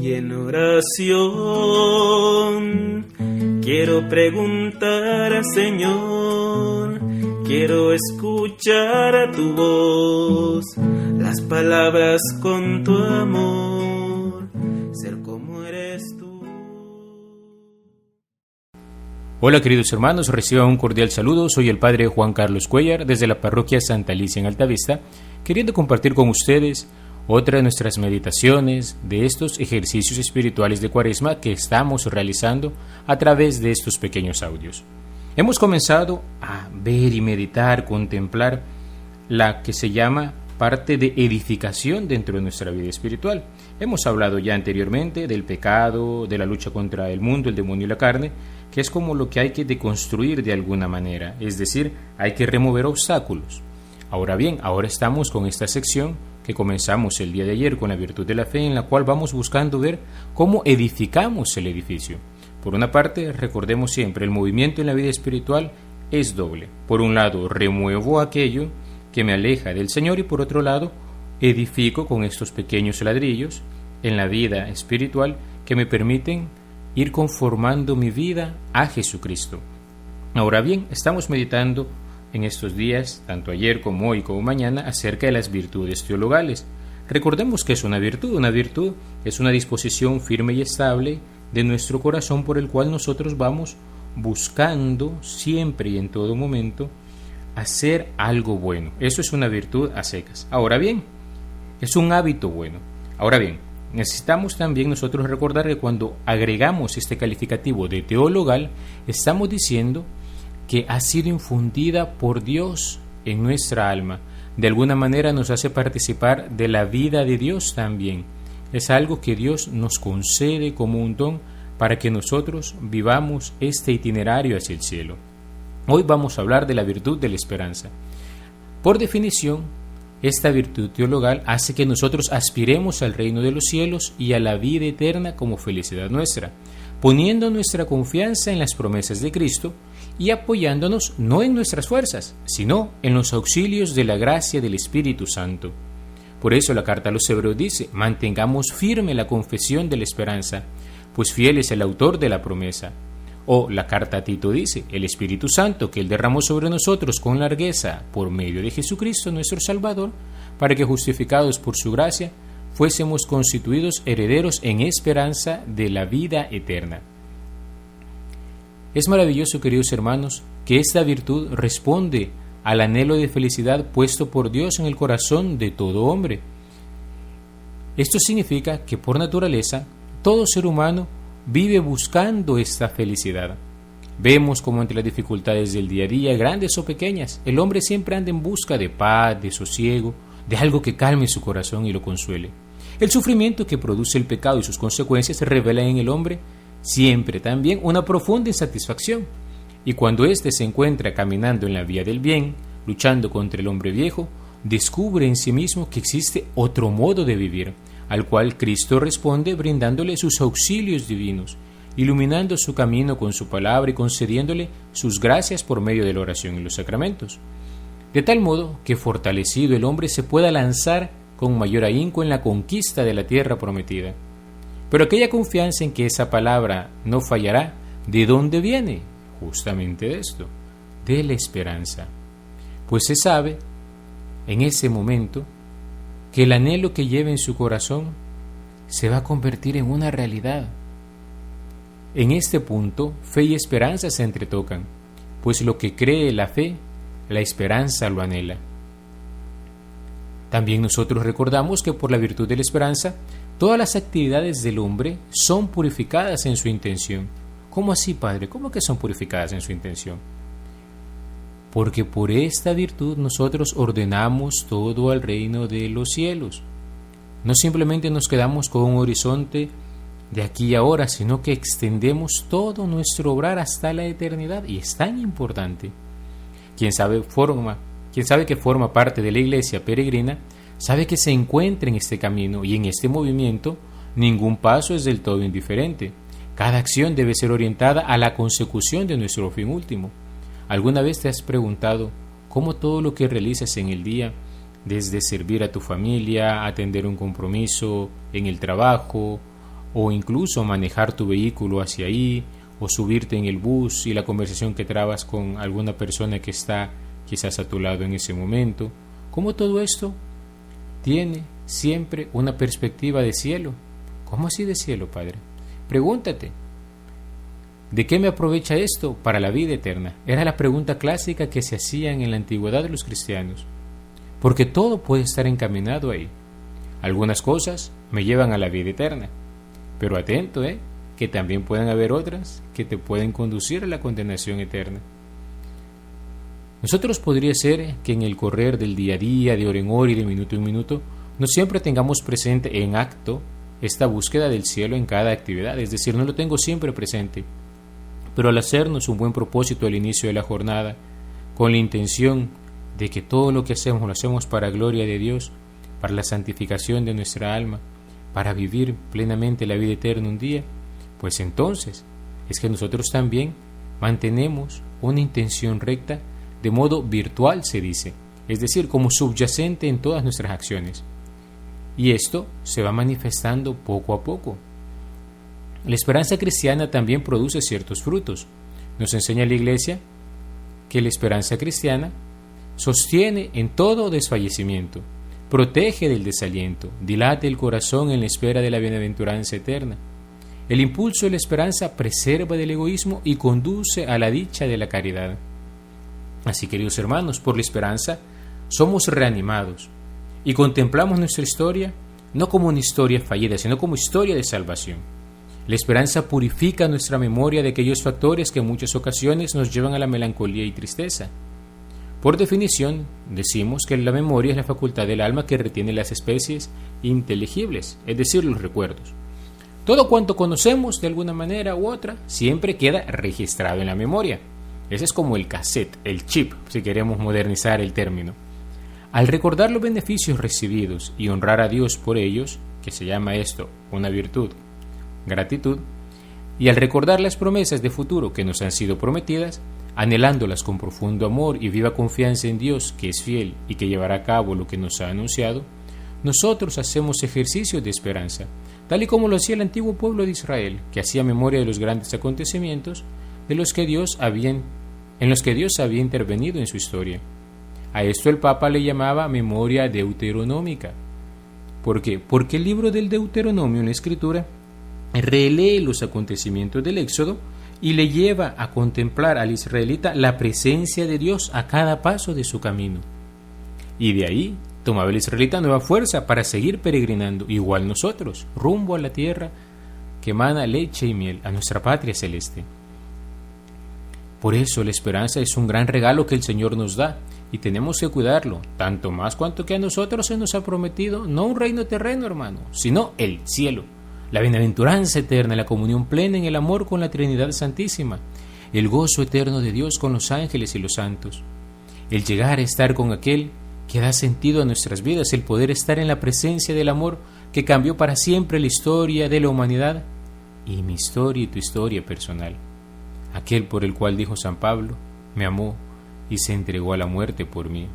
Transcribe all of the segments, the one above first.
Y en oración quiero preguntar, Señor, quiero escuchar a tu voz, las palabras con tu amor, ser como eres tú. Hola queridos hermanos, reciban un cordial saludo. Soy el Padre Juan Carlos Cuellar desde la parroquia Santa Alicia en Altavista, queriendo compartir con ustedes otra de nuestras meditaciones de estos ejercicios espirituales de Cuaresma que estamos realizando a través de estos pequeños audios. Hemos comenzado a ver y meditar, contemplar la que se llama parte de edificación dentro de nuestra vida espiritual. Hemos hablado ya anteriormente del pecado, de la lucha contra el mundo, el demonio y la carne, que es como lo que hay que deconstruir de alguna manera, es decir, hay que remover obstáculos. Ahora bien, ahora estamos con esta sección que comenzamos el día de ayer con la virtud de la fe, en la cual vamos buscando ver cómo edificamos el edificio. Por una parte, recordemos siempre, el movimiento en la vida espiritual es doble. Por un lado, remuevo aquello que me aleja del Señor y por otro lado, edifico con estos pequeños ladrillos en la vida espiritual que me permiten ir conformando mi vida a Jesucristo. Ahora bien, estamos meditando en estos días, tanto ayer como hoy como mañana, acerca de las virtudes teologales. Recordemos que es una virtud es una disposición firme y estable de nuestro corazón por el cual nosotros vamos buscando siempre y en todo momento hacer algo bueno. Eso es una virtud a secas. Ahora bien, es un hábito bueno. Ahora bien, necesitamos también nosotros recordar que cuando agregamos este calificativo de teologal, estamos diciendo que ha sido infundida por Dios en nuestra alma. De alguna manera nos hace participar de la vida de Dios también. Es algo que Dios nos concede como un don para que nosotros vivamos este itinerario hacia el cielo. Hoy vamos a hablar de la virtud de la esperanza. Por definición, esta virtud teologal hace que nosotros aspiremos al reino de los cielos y a la vida eterna como felicidad nuestra, poniendo nuestra confianza en las promesas de Cristo y apoyándonos no en nuestras fuerzas, sino en los auxilios de la gracia del Espíritu Santo. Por eso la carta a los Hebreos dice: mantengamos firme la confesión de la esperanza, pues fiel es el autor de la promesa. O la carta a Tito dice: el Espíritu Santo que Él derramó sobre nosotros con largueza por medio de Jesucristo nuestro Salvador, para que justificados por su gracia fuésemos constituidos herederos en esperanza de la vida eterna. Es maravilloso, queridos hermanos, que esta virtud responde al anhelo de felicidad puesto por Dios en el corazón de todo hombre. Esto significa que por naturaleza todo ser humano vive buscando esta felicidad. Vemos como entre las dificultades del día a día, grandes o pequeñas, el hombre siempre anda en busca de paz, de sosiego, de algo que calme su corazón y lo consuele. El sufrimiento que produce el pecado y sus consecuencias revelan en el hombre siempre también una profunda insatisfacción, y cuando éste se encuentra caminando en la vía del bien, luchando contra el hombre viejo, descubre en sí mismo que existe otro modo de vivir, al cual Cristo responde brindándole sus auxilios divinos, iluminando su camino con su palabra y concediéndole sus gracias por medio de la oración y los sacramentos, de tal modo que fortalecido el hombre se pueda lanzar con mayor ahínco en la conquista de la tierra prometida. Pero aquella confianza en que esa palabra no fallará, ¿de dónde viene? Justamente de esto, de la esperanza. Pues se sabe, en ese momento, que el anhelo que lleva en su corazón se va a convertir en una realidad. En este punto, fe y esperanza se entretocan, pues lo que cree la fe, la esperanza lo anhela. También nosotros recordamos que por la virtud de la esperanza, todas las actividades del hombre son purificadas en su intención. ¿Cómo así, Padre? ¿Cómo que son purificadas en su intención? Porque por esta virtud nosotros ordenamos todo al reino de los cielos. No simplemente nos quedamos con un horizonte de aquí y ahora, sino que extendemos todo nuestro obrar hasta la eternidad, y es tan importante. Quien sabe que forma parte de la iglesia peregrina, sabe que se encuentra en este camino y en este movimiento ningún paso es del todo indiferente. Cada acción debe ser orientada a la consecución de nuestro fin último. ¿Alguna vez te has preguntado cómo todo lo que realizas en el día, desde servir a tu familia, atender un compromiso en el trabajo o incluso manejar tu vehículo hacia ahí, o subirte en el bus y la conversación que trabas con alguna persona que está quizás a tu lado en ese momento. ¿Cómo todo esto tiene siempre una perspectiva de cielo? ¿Cómo así de cielo, Padre? Pregúntate, ¿de qué me aprovecha esto para la vida eterna? Era la pregunta clásica que se hacían en la antigüedad de los cristianos, porque todo puede estar encaminado ahí. Algunas cosas me llevan a la vida eterna, pero atento, que también pueden haber otras que te pueden conducir a la condenación eterna. Nosotros podría ser que en el correr del día a día, de hora en hora y de minuto en minuto, no siempre tengamos presente en acto esta búsqueda del cielo en cada actividad, es decir, no lo tengo siempre presente, pero al hacernos un buen propósito al inicio de la jornada, con la intención de que todo lo que hacemos lo hacemos para gloria de Dios, para la santificación de nuestra alma, para vivir plenamente la vida eterna un día, pues entonces es que nosotros también mantenemos una intención recta de modo virtual, se dice, es decir, como subyacente en todas nuestras acciones. Y esto se va manifestando poco a poco. La esperanza cristiana también produce ciertos frutos. Nos enseña la Iglesia que la esperanza cristiana sostiene en todo desfallecimiento, protege del desaliento, dilata el corazón en la espera de la bienaventuranza eterna. El impulso de la esperanza preserva del egoísmo y conduce a la dicha de la caridad. Así, queridos hermanos, por la esperanza somos reanimados y contemplamos nuestra historia no como una historia fallida, sino como historia de salvación. La esperanza purifica nuestra memoria de aquellos factores que en muchas ocasiones nos llevan a la melancolía y tristeza. Por definición, decimos que la memoria es la facultad del alma que retiene las especies inteligibles, es decir, los recuerdos. Todo cuanto conocemos de alguna manera u otra siempre queda registrado en la memoria. Ese es como el cassette, el chip, si queremos modernizar el término. Al recordar los beneficios recibidos y honrar a Dios por ellos, que se llama esto una virtud, gratitud, y al recordar las promesas de futuro que nos han sido prometidas, anhelándolas con profundo amor y viva confianza en Dios, que es fiel y que llevará a cabo lo que nos ha anunciado, nosotros hacemos ejercicio de esperanza, tal y como lo hacía el antiguo pueblo de Israel, que hacía memoria de los grandes acontecimientos en los que Dios había intervenido en su historia. A esto el Papa le llamaba memoria deuteronómica. ¿Por qué? Porque el libro del Deuteronomio en la Escritura relee los acontecimientos del Éxodo y le lleva a contemplar al israelita la presencia de Dios a cada paso de su camino. Y de ahí tomaba el israelita nueva fuerza para seguir peregrinando, igual nosotros, rumbo a la tierra que emana leche y miel, a nuestra patria celeste. Por eso la esperanza es un gran regalo que el Señor nos da y tenemos que cuidarlo, tanto más cuanto que a nosotros se nos ha prometido no un reino terreno, hermano, sino el cielo, la bienaventuranza eterna, la comunión plena en el amor con la Trinidad Santísima, el gozo eterno de Dios con los ángeles y los santos, el llegar a estar con aquel que da sentido a nuestras vidas, el poder estar en la presencia del amor que cambió para siempre la historia de la humanidad y mi historia y tu historia personal. Aquel por el cual dijo San Pablo, me amó y se entregó a la muerte por mí.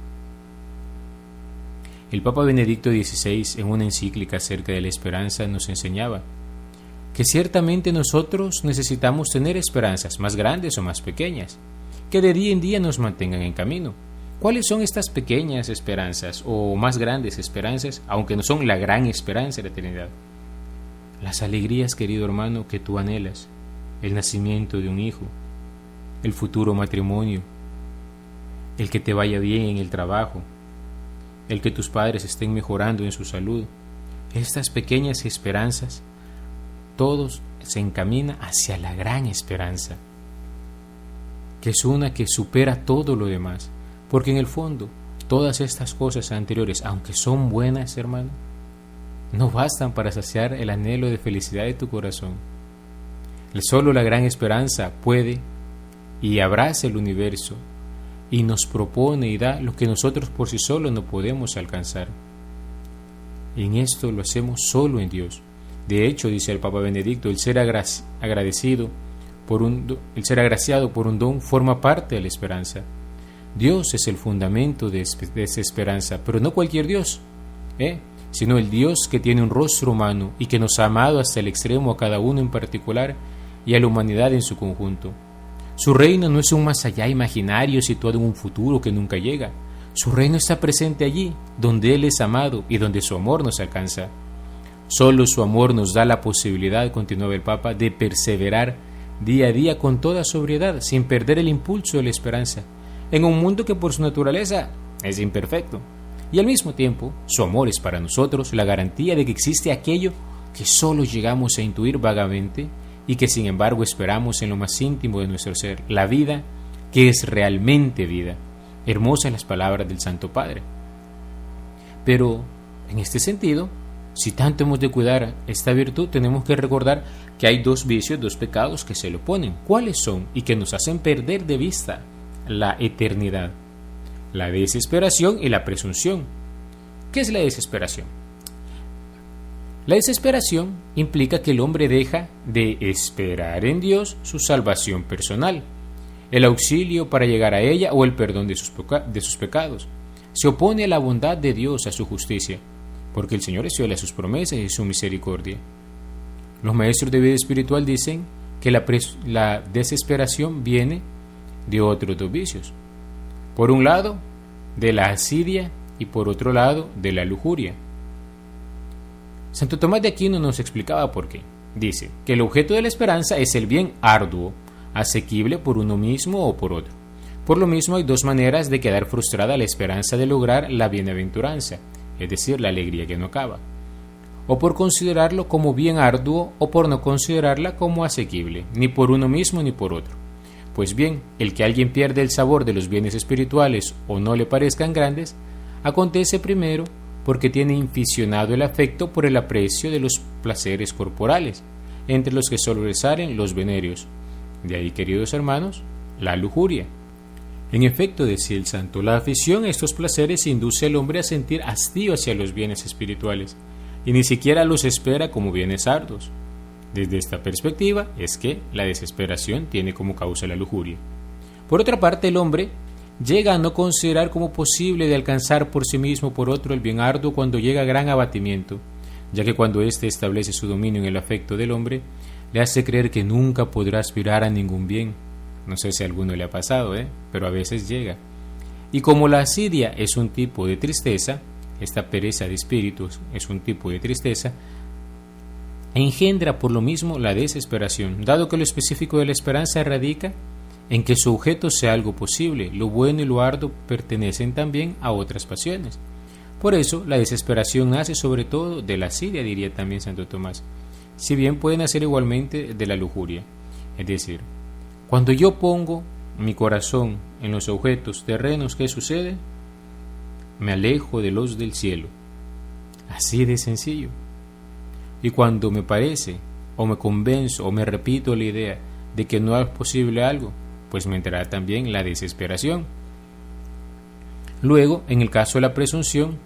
El Papa Benedicto XVI, en una encíclica acerca de la esperanza, nos enseñaba que ciertamente nosotros necesitamos tener esperanzas más grandes o más pequeñas, que de día en día nos mantengan en camino. ¿Cuáles son estas pequeñas esperanzas o más grandes esperanzas, aunque no son la gran esperanza de la eternidad? Las alegrías, querido hermano, que tú anhelas, el nacimiento de un hijo, el futuro matrimonio, el que te vaya bien en el trabajo, el que tus padres estén mejorando en su salud. Estas pequeñas esperanzas, todos se encamina hacia la gran esperanza, que es una que supera todo lo demás, porque en el fondo todas estas cosas anteriores, aunque son buenas, hermano, no bastan para saciar el anhelo de felicidad de tu corazón. Solo la gran esperanza puede y abraza el universo y nos propone y da lo que nosotros por sí solos no podemos alcanzar. En esto lo hacemos solo en Dios. De hecho, dice el Papa Benedicto, el ser agraciado por un don forma parte de la esperanza. Dios es el fundamento de esa esperanza, pero no cualquier Dios, sino el Dios que tiene un rostro humano y que nos ha amado hasta el extremo a cada uno en particular y a la humanidad en su conjunto. Su reino no es un más allá imaginario situado en un futuro que nunca llega. Su reino está presente allí, donde Él es amado y donde su amor nos alcanza. Solo su amor nos da la posibilidad, continuaba el Papa, de perseverar día a día con toda sobriedad, sin perder el impulso de la esperanza, en un mundo que por su naturaleza es imperfecto. Y al mismo tiempo, su amor es para nosotros la garantía de que existe aquello que solo llegamos a intuir vagamente y que sin embargo esperamos en lo más íntimo de nuestro ser, la vida que es realmente vida. Hermosas las palabras del Santo Padre. Pero, en este sentido, si tanto hemos de cuidar esta virtud, tenemos que recordar que hay dos vicios, dos pecados que se le oponen. ¿Cuáles son? Y que nos hacen perder de vista la eternidad. La desesperación y la presunción. ¿Qué es la desesperación? La desesperación implica que el hombre deja de esperar en Dios su salvación personal, el auxilio para llegar a ella o el perdón de sus pecados. Se opone a la bondad de Dios, a su justicia, porque el Señor es fiel a sus promesas y su misericordia. Los maestros de vida espiritual dicen que la desesperación viene de otros dos vicios. Por un lado, de la asidia y por otro lado, de la lujuria. Santo Tomás de Aquino nos explicaba por qué. Dice que el objeto de la esperanza es el bien arduo, asequible por uno mismo o por otro. Por lo mismo hay dos maneras de quedar frustrada la esperanza de lograr la bienaventuranza, es decir, la alegría que no acaba, o por considerarlo como bien arduo o por no considerarla como asequible, ni por uno mismo ni por otro. Pues bien, el que alguien pierde el sabor de los bienes espirituales o no le parezcan grandes, acontece primero porque tiene inficionado el afecto por el aprecio de los placeres corporales, entre los que sobresalen los venéreos. De ahí, queridos hermanos, la lujuria. En efecto, decía el santo, la afición a estos placeres induce al hombre a sentir hastío hacia los bienes espirituales, y ni siquiera los espera como bienes arduos. Desde esta perspectiva es que la desesperación tiene como causa la lujuria. Por otra parte, el hombre llega a no considerar como posible de alcanzar por sí mismo o por otro el bien arduo cuando llega a gran abatimiento, ya que cuando éste establece su dominio en el afecto del hombre, le hace creer que nunca podrá aspirar a ningún bien. No sé si a alguno le ha pasado, pero a veces llega. Y como la asidia es un tipo de tristeza, esta pereza de espíritus es un tipo de tristeza, engendra por lo mismo la desesperación, dado que lo específico de la esperanza radica en que su objeto sea algo posible. Lo bueno y lo arduo pertenecen también a otras pasiones. Por eso, la desesperación nace sobre todo de la asidia, diría también Santo Tomás, si bien puede nacer igualmente de la lujuria. Es decir, cuando yo pongo mi corazón en los objetos terrenos, ¿qué sucede? Me alejo de los del cielo. Así de sencillo. Y cuando me parece, o me convenzo, o me repito la idea de que no es posible algo, pues me entrará también la desesperación. Luego, en el caso de la presunción,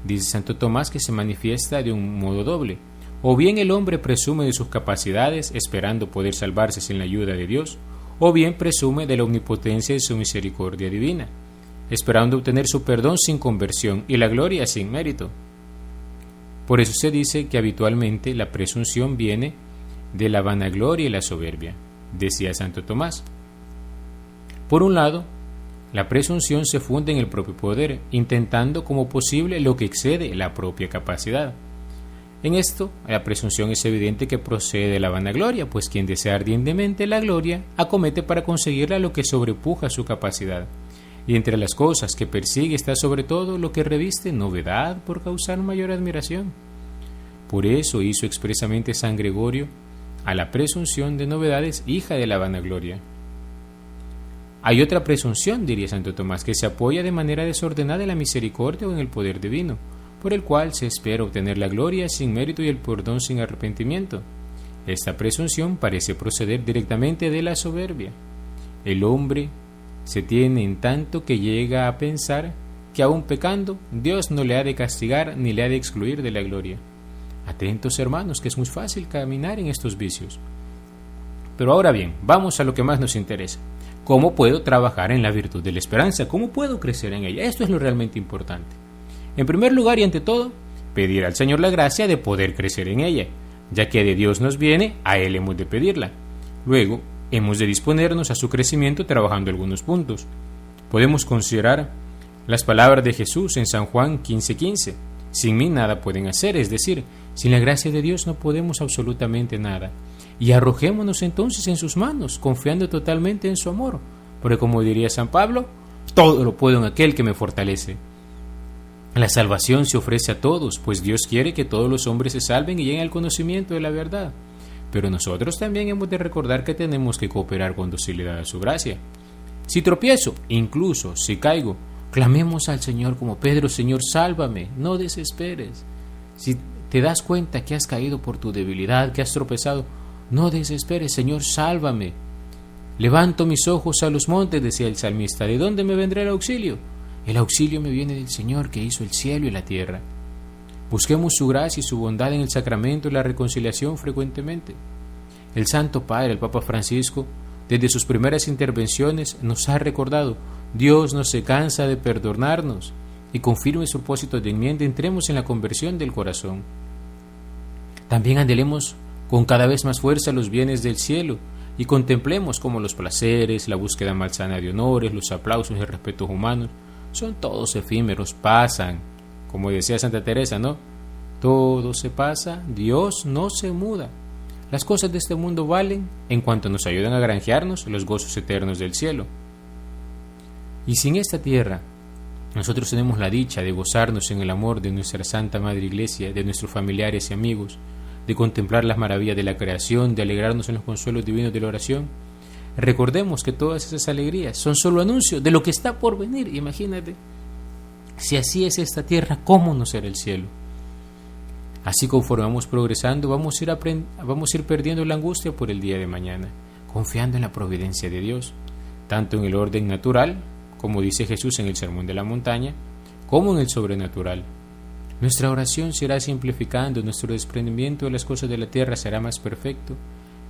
dice Santo Tomás que se manifiesta de un modo doble. O bien el hombre presume de sus capacidades, esperando poder salvarse sin la ayuda de Dios, o bien presume de la omnipotencia y su misericordia divina, esperando obtener su perdón sin conversión y la gloria sin mérito. Por eso se dice que habitualmente la presunción viene de la vanagloria y la soberbia, decía Santo Tomás. Por un lado, la presunción se funde en el propio poder, intentando como posible lo que excede la propia capacidad. En esto, la presunción es evidente que procede de la vanagloria, pues quien desea ardientemente la gloria, acomete para conseguirla lo que sobrepuja su capacidad. Y entre las cosas que persigue está sobre todo lo que reviste novedad por causar mayor admiración. Por eso hizo expresamente San Gregorio a la presunción de novedades hija de la vanagloria. Hay otra presunción, diría Santo Tomás, que se apoya de manera desordenada en la misericordia o en el poder divino, por el cual se espera obtener la gloria sin mérito y el perdón sin arrepentimiento. Esta presunción parece proceder directamente de la soberbia. El hombre se tiene en tanto que llega a pensar que aun pecando, Dios no le ha de castigar ni le ha de excluir de la gloria. Atentos, hermanos, que es muy fácil caminar en estos vicios. Pero ahora bien, vamos a lo que más nos interesa. ¿Cómo puedo trabajar en la virtud de la esperanza? ¿Cómo puedo crecer en ella? Esto es lo realmente importante. En primer lugar y ante todo, pedir al Señor la gracia de poder crecer en ella, ya que de Dios nos viene, a Él hemos de pedirla. Luego, hemos de disponernos a su crecimiento trabajando algunos puntos. Podemos considerar las palabras de Jesús en San Juan 15:15. Sin mí nada pueden hacer, es decir, sin la gracia de Dios no podemos absolutamente nada. Y arrojémonos entonces en sus manos, confiando totalmente en su amor, porque como diría San Pablo, todo lo puedo en aquel que me fortalece. La salvación se ofrece a todos, pues Dios quiere que todos los hombres se salven y lleguen al conocimiento de la verdad. Pero nosotros también hemos de recordar que tenemos que cooperar cuando se le da su gracia. Si tropiezo, incluso si caigo, clamemos al Señor como Pedro: Señor, sálvame, no desesperes. Si te das cuenta que has caído por tu debilidad, que has tropezado, no desesperes, Señor, sálvame. Levanto mis ojos a los montes, decía el salmista, ¿de dónde me vendrá el auxilio? El auxilio me viene del Señor que hizo el cielo y la tierra. Busquemos su gracia y su bondad en el sacramento y la reconciliación frecuentemente. El Santo Padre, el Papa Francisco, desde sus primeras intervenciones nos ha recordado: Dios no se cansa de perdonarnos, y con firmes propósitos de enmienda entremos en la conversión del corazón. También anhelemos con cada vez más fuerza los bienes del cielo y contemplemos cómo los placeres, la búsqueda malsana de honores, los aplausos y respetos humanos son todos efímeros, pasan. Como decía Santa Teresa, ¿no? Todo se pasa, Dios no se muda. Las cosas de este mundo valen en cuanto nos ayudan a granjearnos los gozos eternos del cielo. Y si en esta tierra nosotros tenemos la dicha de gozarnos en el amor de nuestra Santa Madre Iglesia, de nuestros familiares y amigos, de contemplar las maravillas de la creación, de alegrarnos en los consuelos divinos de la oración, recordemos que todas esas alegrías son solo anuncios de lo que está por venir. Imagínate, si así es esta tierra, ¿cómo no será el cielo? Así, conforme vamos progresando, vamos a ir perdiendo la angustia por el día de mañana, confiando en la providencia de Dios, tanto en el orden natural, como dice Jesús en el Sermón de la Montaña, como en el sobrenatural. Nuestra oración se irá simplificando, nuestro desprendimiento de las cosas de la tierra será más perfecto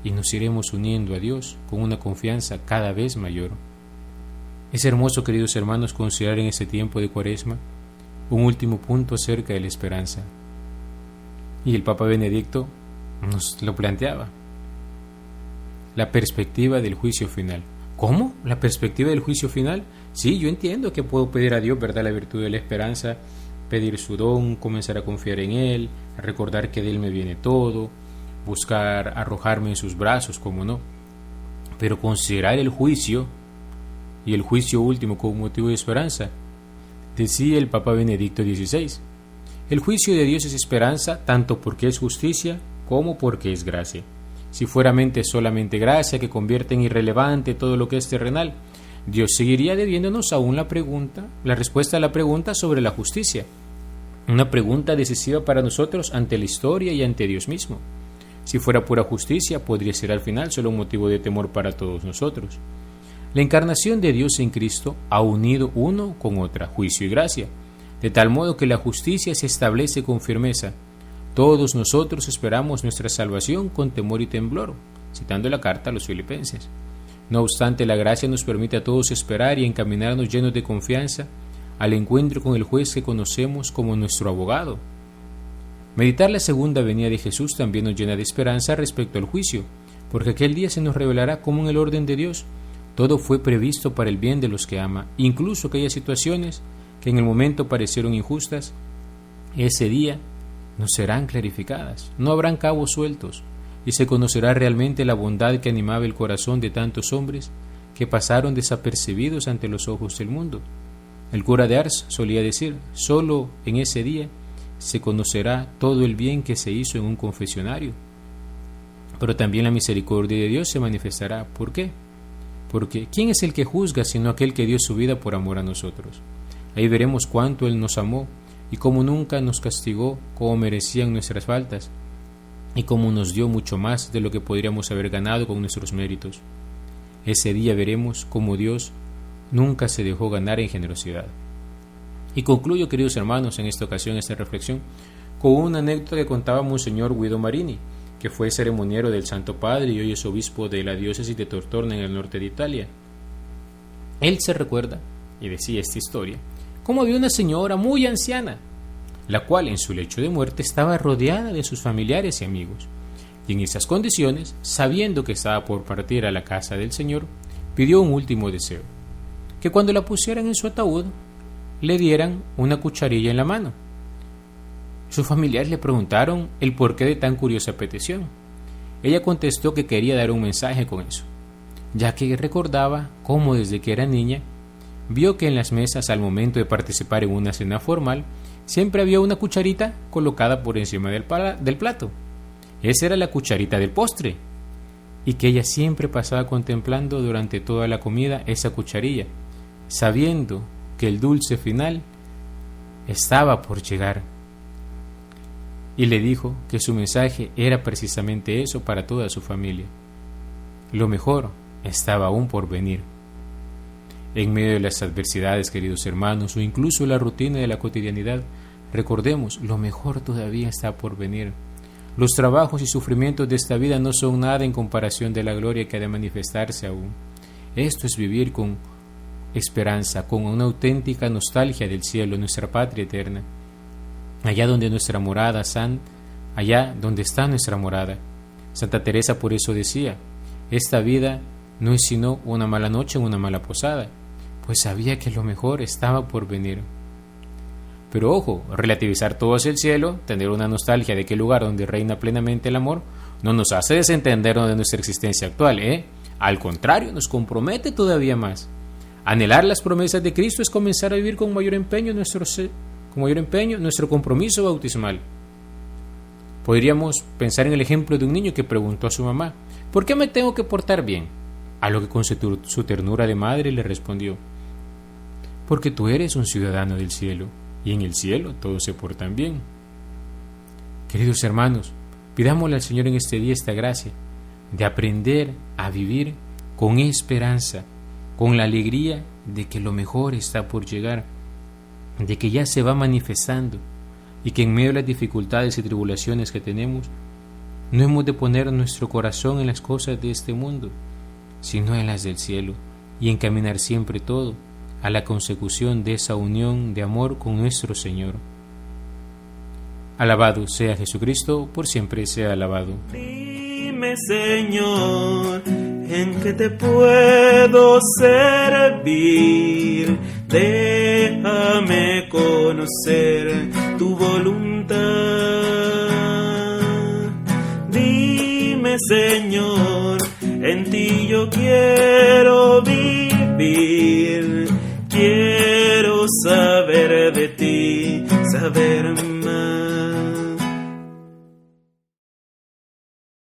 y nos iremos uniendo a Dios con una confianza cada vez mayor. Es hermoso, queridos hermanos, considerar en este tiempo de Cuaresma un último punto acerca de la esperanza. Y el Papa Benedicto nos lo planteaba: la perspectiva del juicio final. ¿Cómo? ¿La perspectiva del juicio final? Sí, yo entiendo que puedo pedir a Dios, ¿verdad?, la virtud de la esperanza, pedir su don, comenzar a confiar en Él, recordar que de Él me viene todo, buscar arrojarme en sus brazos, ¿cómo no? Pero considerar el juicio y el juicio último como motivo de esperanza. Decía el Papa Benedicto XVI: el juicio de Dios es esperanza tanto porque es justicia como porque es gracia. Si fuera solamente gracia que convierte en irrelevante todo lo que es terrenal, Dios seguiría debiéndonos aún la respuesta a la pregunta sobre la justicia, una pregunta decisiva para nosotros ante la historia y ante Dios mismo. Si fuera pura justicia, podría ser al final solo un motivo de temor para todos nosotros. La encarnación de Dios en Cristo ha unido uno con otra, juicio y gracia, de tal modo que la justicia se establece con firmeza. Todos nosotros esperamos nuestra salvación con temor y temblor, citando la carta a los Filipenses. No obstante, la gracia nos permite a todos esperar y encaminarnos llenos de confianza al encuentro con el juez que conocemos como nuestro abogado. Meditar la segunda venida de Jesús también nos llena de esperanza respecto al juicio, porque aquel día se nos revelará cómo en el orden de Dios todo fue previsto para el bien de los que ama, incluso aquellas situaciones que en el momento parecieron injustas, ese día nos serán clarificadas, no habrán cabos sueltos, y se conocerá realmente la bondad que animaba el corazón de tantos hombres que pasaron desapercibidos ante los ojos del mundo. El cura de Ars solía decir: solo en ese día se conocerá todo el bien que se hizo en un confesionario. Pero también la misericordia de Dios se manifestará. ¿Por qué? Porque ¿quién es el que juzga sino aquel que dio su vida por amor a nosotros? Ahí veremos cuánto Él nos amó y cómo nunca nos castigó como merecían nuestras faltas, y cómo nos dio mucho más de lo que podríamos haber ganado con nuestros méritos. Ese día veremos cómo Dios nunca se dejó ganar en generosidad. Y concluyo, queridos hermanos, en esta ocasión esta reflexión con una anécdota que contaba Monseñor Guido Marini, que fue ceremoniero del Santo Padre y hoy es obispo de la diócesis de Tortona en el norte de Italia. Él se recuerda, y decía esta historia, cómo había una señora muy anciana, la cual en su lecho de muerte estaba rodeada de sus familiares y amigos. Y en esas condiciones, sabiendo que estaba por partir a la casa del Señor, pidió un último deseo, que cuando la pusieran en su ataúd, le dieran una cucharilla en la mano. Sus familiares le preguntaron el porqué de tan curiosa petición. Ella contestó que quería dar un mensaje con eso, ya que recordaba cómo desde que era niña vio que en las mesas al momento de participar en una cena formal siempre había una cucharita colocada por encima del plato. Esa era la cucharita del postre, y que ella siempre pasaba contemplando durante toda la comida esa cucharilla, sabiendo que el dulce final estaba por llegar. Y le dijo que su mensaje era precisamente eso para toda su familia. Lo mejor estaba aún por venir. En medio de las adversidades, queridos hermanos, o incluso la rutina de la cotidianidad, recordemos, lo mejor todavía está por venir. Los trabajos y sufrimientos de esta vida no son nada en comparación de la gloria que ha de manifestarse aún. Esto es vivir con esperanza, con una auténtica nostalgia del cielo, nuestra patria eterna. Allá donde nuestra morada, allá donde está nuestra morada. Santa Teresa por eso decía, esta vida no es sino una mala noche en una mala posada, pues sabía que lo mejor estaba por venir. Pero ojo, relativizar todo hacia el cielo, tener una nostalgia de aquel lugar donde reina plenamente el amor, no nos hace desentendernos de nuestra existencia actual, Al contrario, nos compromete todavía más. Anhelar las promesas de Cristo es comenzar a vivir con mayor empeño nuestro compromiso bautismal. Podríamos pensar en el ejemplo de un niño que preguntó a su mamá, ¿por qué me tengo que portar bien? A lo que con su ternura de madre le respondió, porque tú eres un ciudadano del cielo, y en el cielo todos se portan bien. Queridos hermanos, pidámosle al Señor en este día esta gracia de aprender a vivir con esperanza, con la alegría de que lo mejor está por llegar, de que ya se va manifestando, y que en medio de las dificultades y tribulaciones que tenemos, no hemos de poner nuestro corazón en las cosas de este mundo, sino en las del cielo, y encaminar siempre todo a la consecución de esa unión de amor con nuestro Señor. Alabado sea Jesucristo, por siempre sea alabado. Dime, Señor, ¿en qué te puedo servir? Déjame conocer tu voluntad. Dime, Señor, en ti yo quiero vivir, quiero saber